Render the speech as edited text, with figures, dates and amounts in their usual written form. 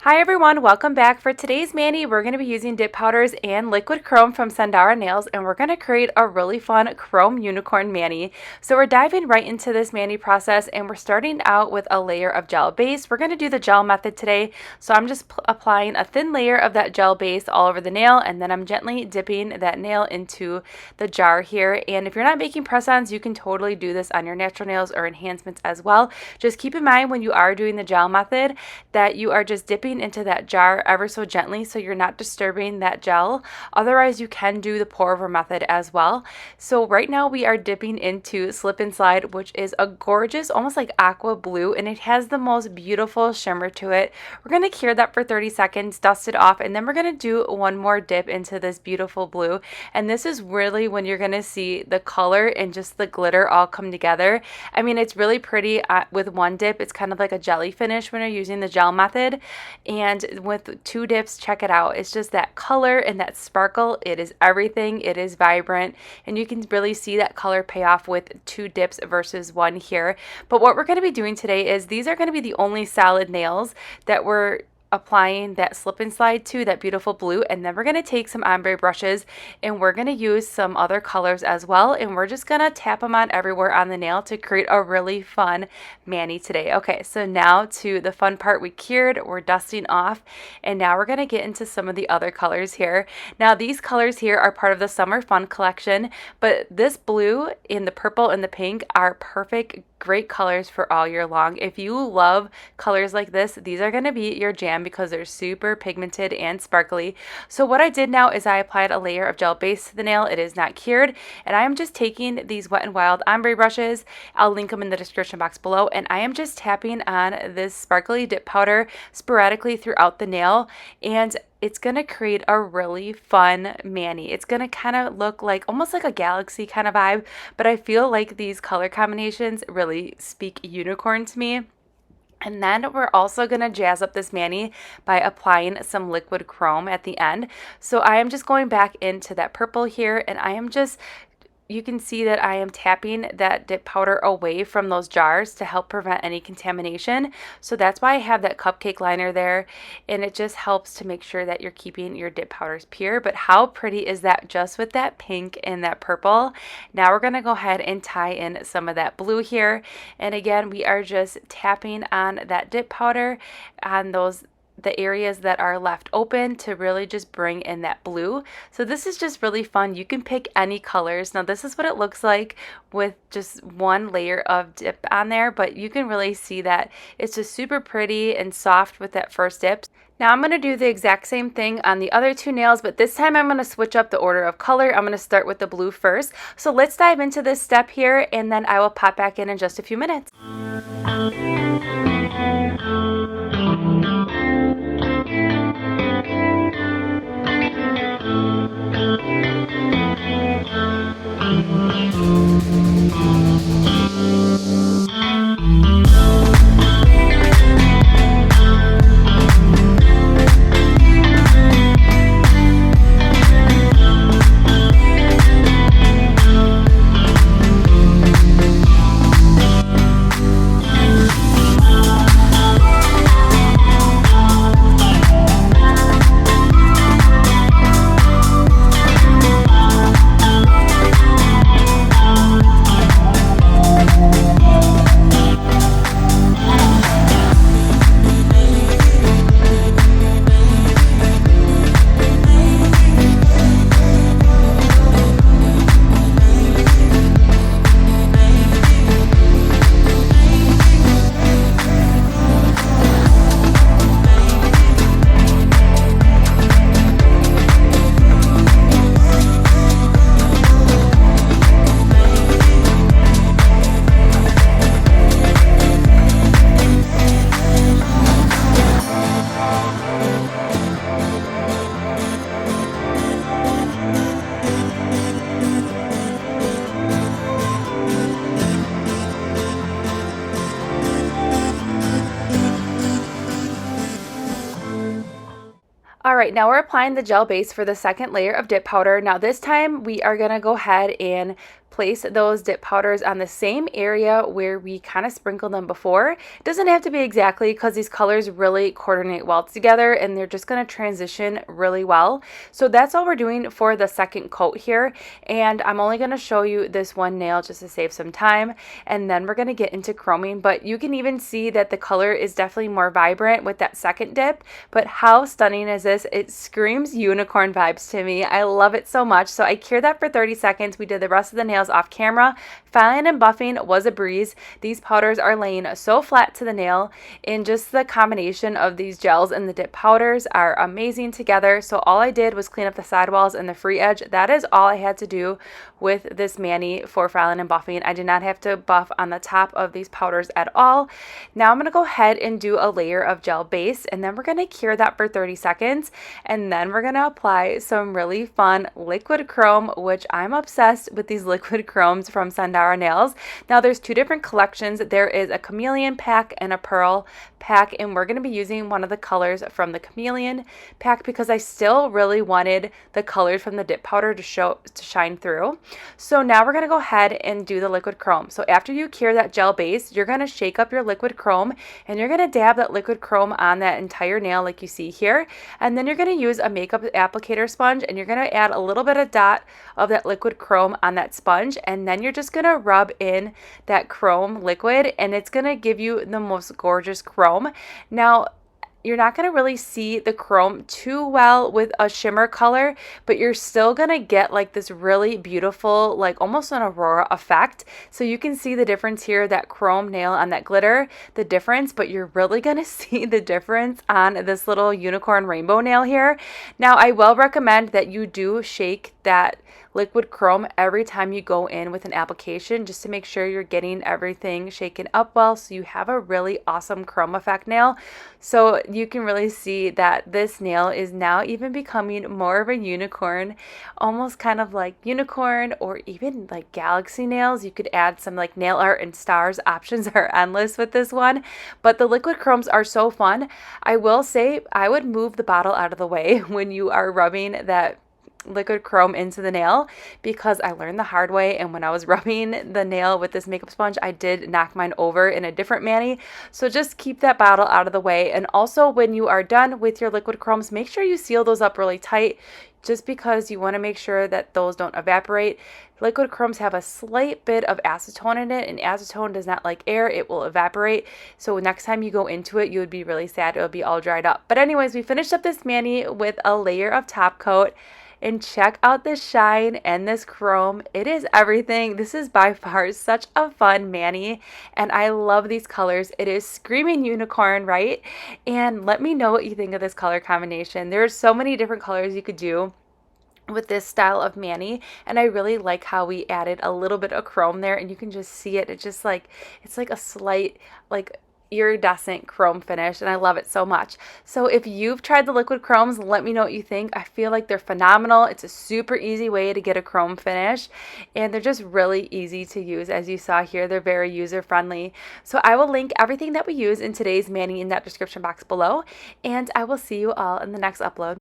Hi everyone, welcome back. For today's mani, we're going to be using dip powders and liquid chrome from Sundara Nails, and we're going to create a really fun chrome unicorn mani. So we're diving right into this mani process, and we're starting out with a layer of gel base. We're going to do the gel method today, so I'm just applying a thin layer of that gel base all over the nail, and then I'm gently dipping that nail into the jar here. And if you're not making press-ons, you can totally do this on your natural nails or enhancements as well. Just keep in mind when you are doing the gel method that you are just dipping into that jar ever so gently so you're not disturbing that gel. Otherwise, you can do the pour over method as well. So right now we are dipping into Slip and Slide, which is a gorgeous, almost like aqua blue, and it has the most beautiful shimmer to it. We're going to cure that for 30 seconds, dust it off, and then we're going to do one more dip into this beautiful blue. And this is really when you're going to see the color and just the glitter all come together. I mean, it's really pretty with one dip. It's kind of like a jelly finish when you're using the gel method. And with two dips, check it out. It's just that color and that sparkle. It is everything. It is vibrant. And you can really see that color pay off with two dips versus one here. But what we're going to be doing today is these are going to be the only solid nails that we're applying that slip and slide to, that beautiful blue. And then we're going to take some ombre brushes and we're going to use some other colors as well, and we're just going to tap them on everywhere on the nail to create a really fun mani today. Okay, so now to the fun part. We cured, we're dusting off, and now we're going to get into some of the other colors here. Now these colors here are part of the Summer Fun collection, but this blue and the purple and the pink are perfect, great colors for all year long. If you love colors like this, these are going to be your jam because they're super pigmented and sparkly. So what I did now is I applied a layer of gel base to the nail. It is not cured, and I am just taking these Wet n Wild ombre brushes. I'll link them in the description box below, and I am just tapping on this sparkly dip powder sporadically throughout the nail, and it's going to create a really fun mani. It's going to kind of look like almost like a galaxy kind of vibe, but I feel like these color combinations really speak unicorn to me. And then we're also going to jazz up this mani by applying some liquid chrome at the end. So I am just going back into that purple here, and I am just, you can see that I am tapping that dip powder away from those jars to help prevent any contamination. So that's why I have that cupcake liner there, and it just helps to make sure that you're keeping your dip powders pure. But how pretty is that just with that pink and that purple? Now we're going to go ahead and tie in some of that blue here. And again, we are just tapping on that dip powder on the areas that are left open to really just bring in that blue. So this is just really fun. You can pick any colors. Now this is what it looks like with just one layer of dip on there, but you can really see that it's just super pretty and soft with that first dip. Now I'm going to do the exact same thing on the other two nails, but this time I'm going to switch up the order of color. I'm going to start with the blue first. So let's dive into this step here, and then I will pop back in just a few minutes. All right, now we're applying the gel base for the second layer of dip powder. Now this time we are gonna go ahead and place those dip powders on the same area where we kind of sprinkled them before. It doesn't have to be exactly, because these colors really coordinate well together and they're just going to transition really well. So that's all we're doing for the second coat here, and I'm only going to show you this one nail just to save some time, and then we're going to get into chroming. But you can even see that the color is definitely more vibrant with that second dip. But how stunning is this? It screams unicorn vibes to me. I love it so much. So I cured that for 30 seconds. We did the rest of the nails off camera. Filing and buffing was a breeze. These powders are laying so flat to the nail, and just the combination of these gels and the dip powders are amazing together. So all I did was clean up the sidewalls and the free edge. That is all I had to do with this mani for filing and buffing. I did not have to buff on the top of these powders at all. Now I'm going to go ahead and do a layer of gel base, and then we're going to cure that for 30 seconds, and then we're going to apply some really fun liquid chrome, which I'm obsessed with these liquid chromes from Sundara Nails. Now there's two different collections. There is a Chameleon pack and a Pearl pack, and we're going to be using one of the colors from the Chameleon pack because I still really wanted the colors from the dip powder to shine through. So now we're going to go ahead and do the liquid chrome. So after you cure that gel base, you're going to shake up your liquid chrome, and you're going to dab that liquid chrome on that entire nail like you see here, and then you're going to use a makeup applicator sponge, and you're going to add a little bit of dot of that liquid chrome on that sponge, and then you're just going to rub in that chrome liquid, and it's going to give you the most gorgeous chrome. Now you're not going to really see the chrome too well with a shimmer color, but you're still going to get like this really beautiful, like almost an Aurora effect. So you can see the difference here, that chrome nail on that glitter, the difference, but you're really going to see the difference on this little unicorn rainbow nail here. Now I will recommend that you do shake that liquid chrome every time you go in with an application, just to make sure you're getting everything shaken up well so you have a really awesome chrome effect nail. So you can really see that this nail is now even becoming more of a unicorn, almost kind of like unicorn or even like galaxy nails. You could add some like nail art and stars. Options are endless with this one, but the liquid chromes are so fun. I will say I would move the bottle out of the way when you are rubbing that liquid chrome into the nail, because I learned the hard way, and when I was rubbing the nail with this makeup sponge, I did knock mine over in a different mani. So just keep that bottle out of the way. And also when you are done with your liquid chromes, make sure you seal those up really tight, just because you want to make sure that those don't evaporate. Liquid chromes have a slight bit of acetone in it, and acetone does not like air. It will evaporate. So next time you go into it, you would be really sad. It would be all dried up. But anyways, we finished up this mani with a layer of top coat. And check out this shine and this chrome. It is everything. This is by far such a fun mani, and I love these colors. It is screaming unicorn, right? And let me know what you think of this color combination. There are so many different colors you could do with this style of mani, and I really like how we added a little bit of chrome there, and you can just see it. It's just like, it's like a slight like iridescent chrome finish, and I love it so much. So if you've tried the liquid chromes, let me know what you think. I feel like they're phenomenal. It's a super easy way to get a chrome finish, and they're just really easy to use. As you saw here, they're very user friendly. So I will link everything that we use in today's mani in that description box below, and I will see you all in the next upload.